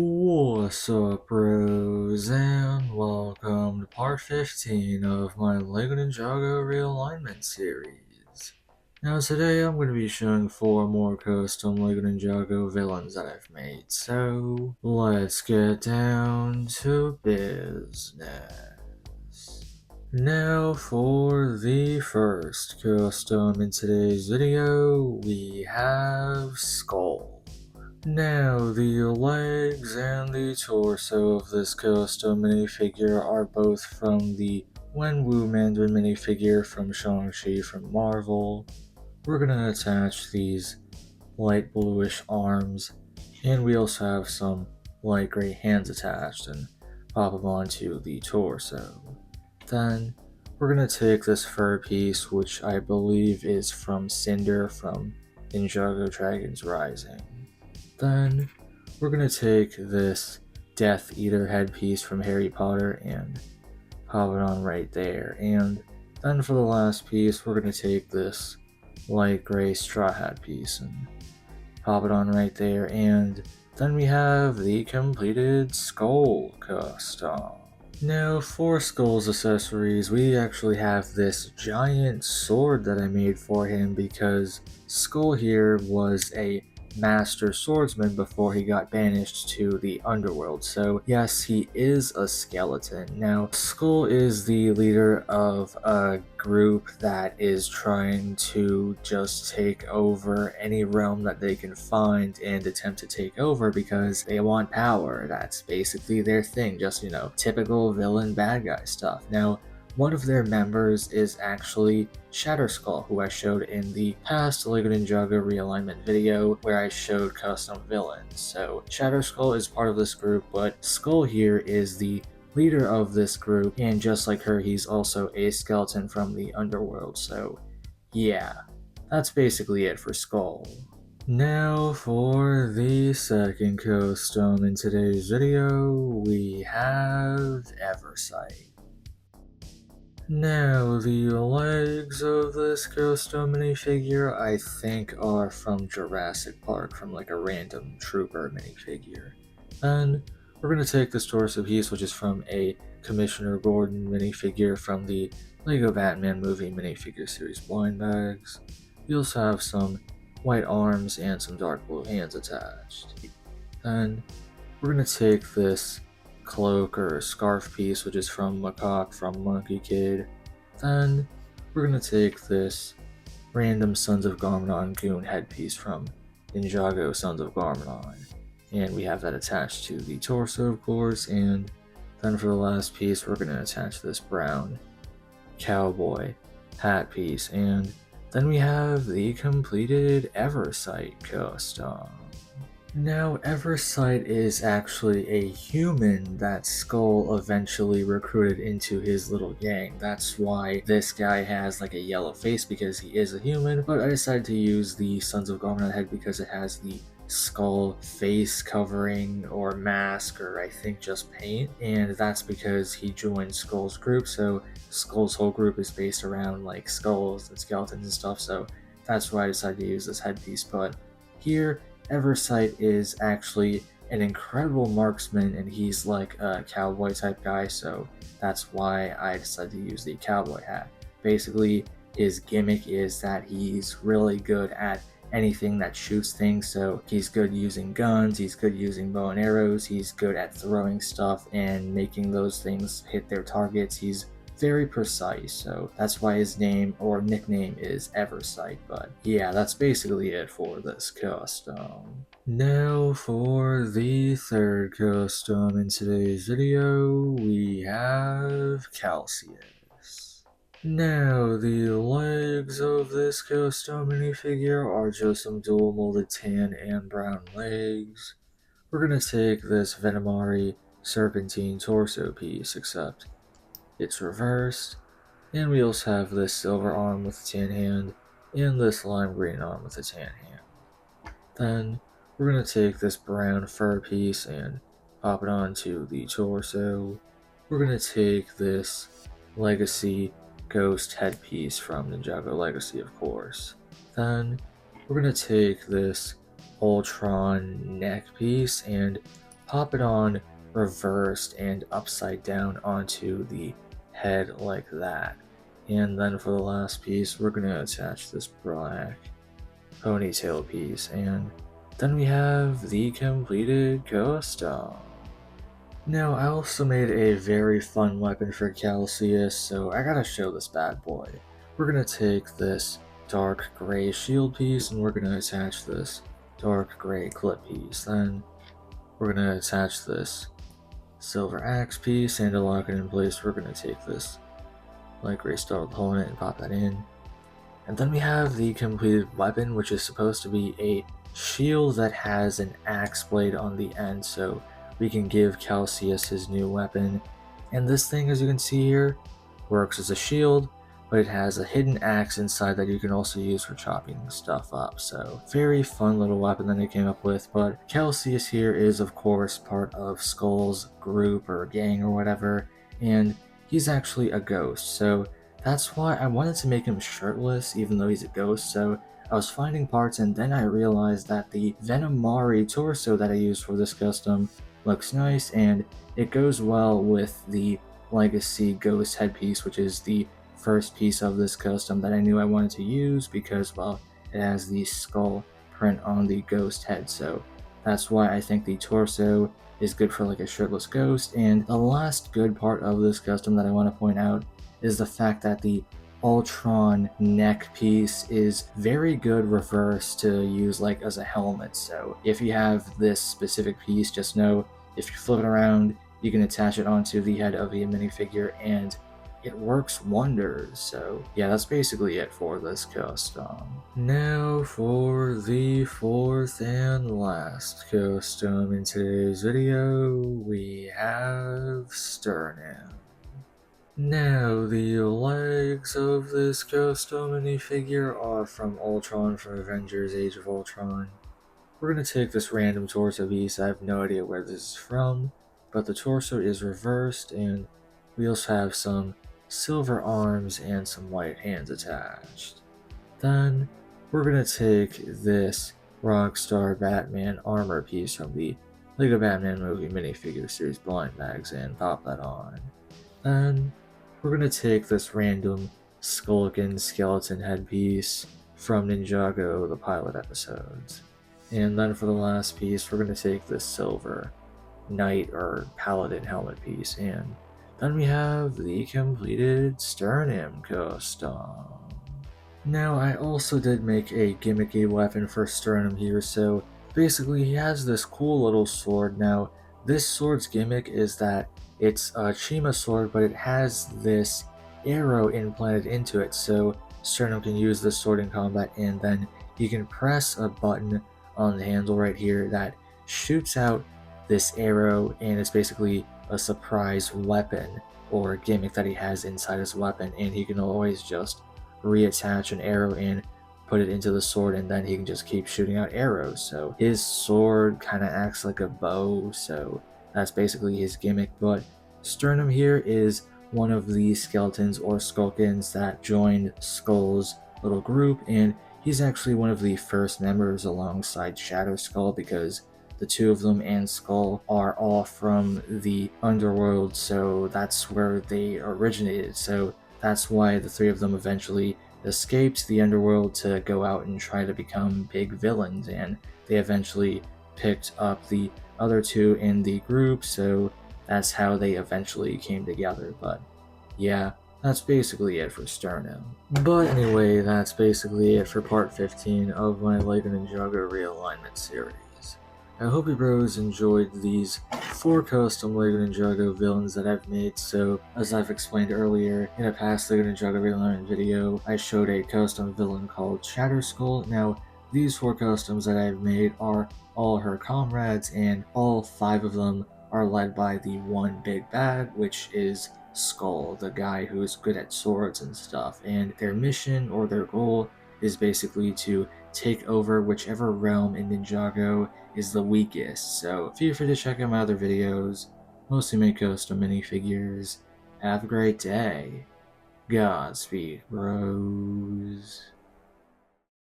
What's up, bros, and welcome to part 15 of my LEGO Ninjago Realignment series. Now today I'm going to be showing 4 more custom LEGO Ninjago villains that I've made, so let's get down to business. Now for the first custom in today's video, we have Skoll. Now, the legs and the torso of this custom minifigure are both from the Wenwu Mandarin minifigure from Shang-Chi from Marvel. We're gonna attach these light bluish arms, and we also have some light gray hands attached and pop them onto the torso. Then, we're gonna take this fur piece, which I believe is from Cinder from Ninjago Dragons Rising. Then we're going to take this Death Eater headpiece from Harry Potter and pop it on right there. And then for the last piece, we're going to take this light gray straw hat piece and pop it on right there. And then we have the completed Skoll custom. Now for Skoll's accessories, we actually have this giant sword that I made for him because Skoll here was a master swordsman before he got banished to the underworld. So yes, he is a skeleton. Now, Skoll is the leader of a group that is trying to just take over any realm that they can find and attempt to take over because they want power. That's basically their thing, just, typical villain bad guy stuff. Now, one of their members is actually Skull, who I showed in the past LEGO Ninjago realignment video where I showed custom villains. So Skull is part of this group, but Skoll here is the leader of this group, and just like her, he's also a skeleton from the underworld. So yeah, that's basically it for Skoll. Now for the second custom in today's video, we have Eversight. Now, the legs of this custom minifigure I think are from Jurassic Park, from like a random trooper minifigure. Then we're going to take this torso piece, which is from a Commissioner Gordon minifigure from the LEGO Batman movie minifigure series Blind Bags. We also have some white arms and some dark blue hands attached. Then we're going to take this cloak or scarf piece, which is from Macaque from Monkey Kid. Then we're going to take this random Sons of Garmadon goon headpiece from Ninjago Sons of Garmadon, and we have that attached to the torso, of course. And then for the last piece, we're going to attach this brown cowboy hat piece, and then we have the completed Eversight custom. Now, Eversight is actually a human that Skoll eventually recruited into his little gang. That's why this guy has like a yellow face, because he is a human, but I decided to use the Sons of Garmadon head because it has the skull face covering or mask, or I think just paint, and that's because he joined Skoll's group. So Skoll's whole group is based around like skulls and skeletons and stuff, so that's why I decided to use this headpiece. But here, Eversight is actually an incredible marksman, and he's like a cowboy type guy, so that's why I decided to use the cowboy hat. Basically, his gimmick is that he's really good at anything that shoots things, so he's good using guns, he's good using bow and arrows, he's good at throwing stuff and making those things hit their targets. He's very precise, so that's why his name or nickname is Eversight. But yeah, that's basically it for this custom. Now for the third custom in today's video, we have Calsius. Now, the legs of this custom minifigure are just some dual molded tan and brown legs. We're gonna take this Venomari Serpentine torso piece, except it's reversed, and we also have this silver arm with a tan hand and this lime green arm with a tan hand. Then we're going to take this brown fur piece and pop it onto the torso. We're going to take this Legacy Ghost headpiece from Ninjago Legacy, of course. Then we're going to take this Ultron neck piece and pop it on reversed and upside down onto the head like that. And then for the last piece, we're going to attach this black ponytail piece, and then we have the completed costume. Now, I also made a very fun weapon for Calsius, so I gotta show this bad boy. We're gonna take this dark gray shield piece and we're gonna attach this dark gray clip piece. Then we're gonna attach this silver axe piece, and to lock it in place, we're gonna take this light gray star opponent and pop that in. And then we have the completed weapon, which is supposed to be a shield that has an axe blade on the end, so we can give Calcius his new weapon. And this thing, as you can see here, works as a shield, but it has a hidden axe inside that you can also use for chopping stuff up. So very fun little weapon that they came up with. But Calcius here is of course part of Skoll's group or gang or whatever, and he's actually a ghost. So that's why I wanted to make him shirtless even though he's a ghost. So I was finding parts, and then I realized that the Venomari torso that I used for this custom looks nice, and it goes well with the Legacy Ghost headpiece, which is the first piece of this custom that I knew I wanted to use because, well, it has the skull print on the ghost head. So that's why I think the torso is good for like a shirtless ghost. And the last good part of this custom that I want to point out is the fact that the Ultron neck piece is very good reverse to use like as a helmet. So if you have this specific piece, just know if you flip it around, you can attach it onto the head of a minifigure and it works wonders. So yeah, that's basically it for this custom. Now for the fourth and last custom in today's video, we have Sternim. Now, the legs of this custom minifigure are from Ultron from Avengers Age of Ultron. We're going to take this random torso piece. I have no idea where this is from, but the torso is reversed, and we also have some silver arms and some white hands attached. Then, we're going to take this Rockstar Batman armor piece from the Lego Batman movie minifigure series blind bags and pop that on. Then, we're going to take this random Skulkin skeleton headpiece from Ninjago, the pilot episodes. And then for the last piece, we're going to take this silver knight or paladin helmet piece. And then we have the completed Sternim custom. Now, I also did make a gimmicky weapon for Sternim here, so basically he has this cool little sword. Now, this sword's gimmick is that it's a Chima sword, but it has this arrow implanted into it, so Sternim can use this sword in combat, and then you can press a button on the handle right here that shoots out this arrow, and it's basically a surprise weapon or gimmick that he has inside his weapon, and he can always just reattach an arrow and put it into the sword, and then he can just keep shooting out arrows. So his sword kind of acts like a bow, so that's basically his gimmick. But Sternim here is one of the skeletons or Skulkins that joined Skoll's little group, and he's actually one of the first members alongside Shadow Skull, because the two of them and Skoll are all from the underworld, so that's where they originated. So that's why the three of them eventually escaped the underworld to go out and try to become big villains, and they eventually picked up the other two in the group, so that's how they eventually came together. But yeah, that's basically it for Sternim. But anyway, that's basically it for part 15 of my Lego Ninjago Realignment series. I hope you bros enjoyed these 4 custom Lego Ninjago villains that I've made. So, as I've explained earlier, in a past Lego Ninjago Realignment video, I showed a custom villain called Shadow Skull. Now, these 4 customs that I've made are all her comrades, and all 5 of them are led by the one big bad, which is Skoll, the guy who is good at swords and stuff. And their mission or their goal is basically to take over whichever realm in Ninjago is the weakest. So feel free to check out my other videos, mostly make custom minifigures. Have a great day. Godspeed, bros.